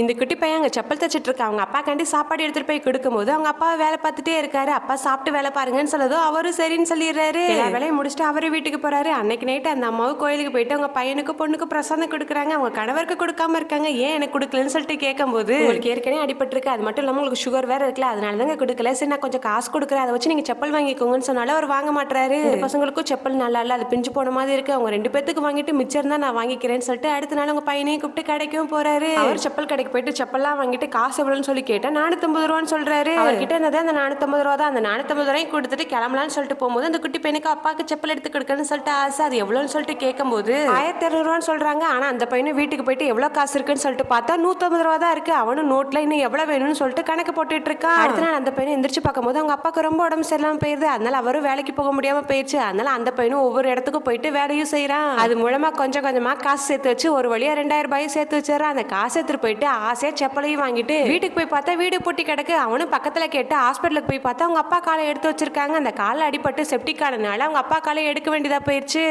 இந்த குட்டி பையன் அங்கே செப்பல் தச்சிட்டு இருக்கா. அவங்க அப்பா கண்டி சாப்பாடு எடுத்துட்டு போய் கொடுக்கும்போது அவங்க அப்பா வேலை பார்த்துட்டே இருக்காரு. அப்பா சாப்பிட்டு வேலை பாருங்கன்னு சொல்லதோ அவரும் சரின்னு சொல்லிடுறாரு. எல்லா வேலையும் முடிச்சுட்டு அவரு வீட்டுக்கு போறாரு. அன்னைக்கு நைட்டு அந்த அம்மாவும் கோயிலுக்கு போயிட்டு அவங்க பையனுக்கு பொண்ணுக்கு பிரசாதம் கொடுக்குறாங்க. அவங்க கணவருக்கு கொடுக்காம இருக்காங்க. ஏன் எனக்கு கொடுக்கலன்னு சொல்லிட்டு கேட்கும்போது, உங்களுக்கு ஏற்கனவே அடிபட்டிருக்கு, அது மட்டும் இல்லாமல் உங்களுக்கு சுகர் வேற இருக்குல்ல, அதனால தாங்க கொடுக்கல. சரி நான் கொஞ்சம் காசு கொடுக்குறேன், அதை வச்சு நீங்க செப்பல் வாங்கிக்கோங்கன்னு சொன்னாலும் அவர் வாங்க மாட்டாரு. பசங்களுக்கும் செப்பல் நல்லா இல்ல, அது பிஞ்சு போன மாதிரி இருக்கு, அவங்க 2 பேத்துக்கு வாங்கிட்டு மிச்சம் தான் நான் வாங்கிக்கிறேன்னு சொல்லிட்டு அடுத்த நாள் அவங்க பையனையும் கூப்பிட்டு கடைக்கும் போறாரு. அவர் செப்பல் கடைக்கு போயிட்டு செப்பல்லாம் வாங்கிட்டு காசு எவ்வளவுன்னு சொல்லி கேட்டா 450 ரூபான்னு சொல்றாரு. அவர்கிட்ட என்னது அந்த 450 ரூபா தான். அந்த 450 ரூபாய் கொடுத்துட்டு கிளம்பலான்னு சொல்லிட்டு போகும்போது அந்த குட்டி பையனுக்கு அப்பாக்கு செப்பல் எடுத்து கொடுக்கணும்னு சொல்லிட்டு ஆசை. அது எவ்வளவுன்னு சொல்லிட்டு கேட்கும்போது 1200 ரூபான்னு சொல்றாங்க. ஆனா அந்த பையனும் வீட்டுக்கு போயிட்டு எவ்வளவு காசு இருக்குன்னு சொல்லிட்டு பார்த்தா 150 ரூபா தான் இருக்கு. அவனும் நோட்ல இன்னும் எவ்வளவு வேணும்னு சொல்லிட்டு கணக்கு போட்டுட்டு இருக்கான். அடுத்த நாள் அந்த பையனை எந்திரிச்சு பார்க்கும்போது அவங்க அப்பாக்கு ரொம்ப உடம்பு சரியில்லாம போயிருது. அதனால அவரும் வேலைக்கு போக முடியாம போயிடுச்சு. அதனால அந்த பையனும் ஒவ்வொரு இடத்துக்கும் போயிட்டு வேலையும் செய்யறான். அது மூலமா கொஞ்சம் கொஞ்சமா காசு சேர்த்து வச்சு ஒரு வழியா 2000 ரூபாயும் சேர்த்து வச்சிடறான். அந்த காசு எடுத்துட்டு போயிட்டு ஆசையா செப்பலையும் வாங்கிட்டு வீட்டுக்கு போய் பார்த்தா வீடு பூட்டி கிடக்கு. அவனும் பக்கத்துல கேட்டு ஹாஸ்பிட்டலுக்கு போய் பார்த்தா அவங்க அப்பா காலை எடுத்து வச்சிருக்காங்க. அந்த காலை அடிபட்டு செப்டிக் ஆனதுனால அவங்க அப்பா காலை எடுக்க வேண்டியதா போயிடுச்சு.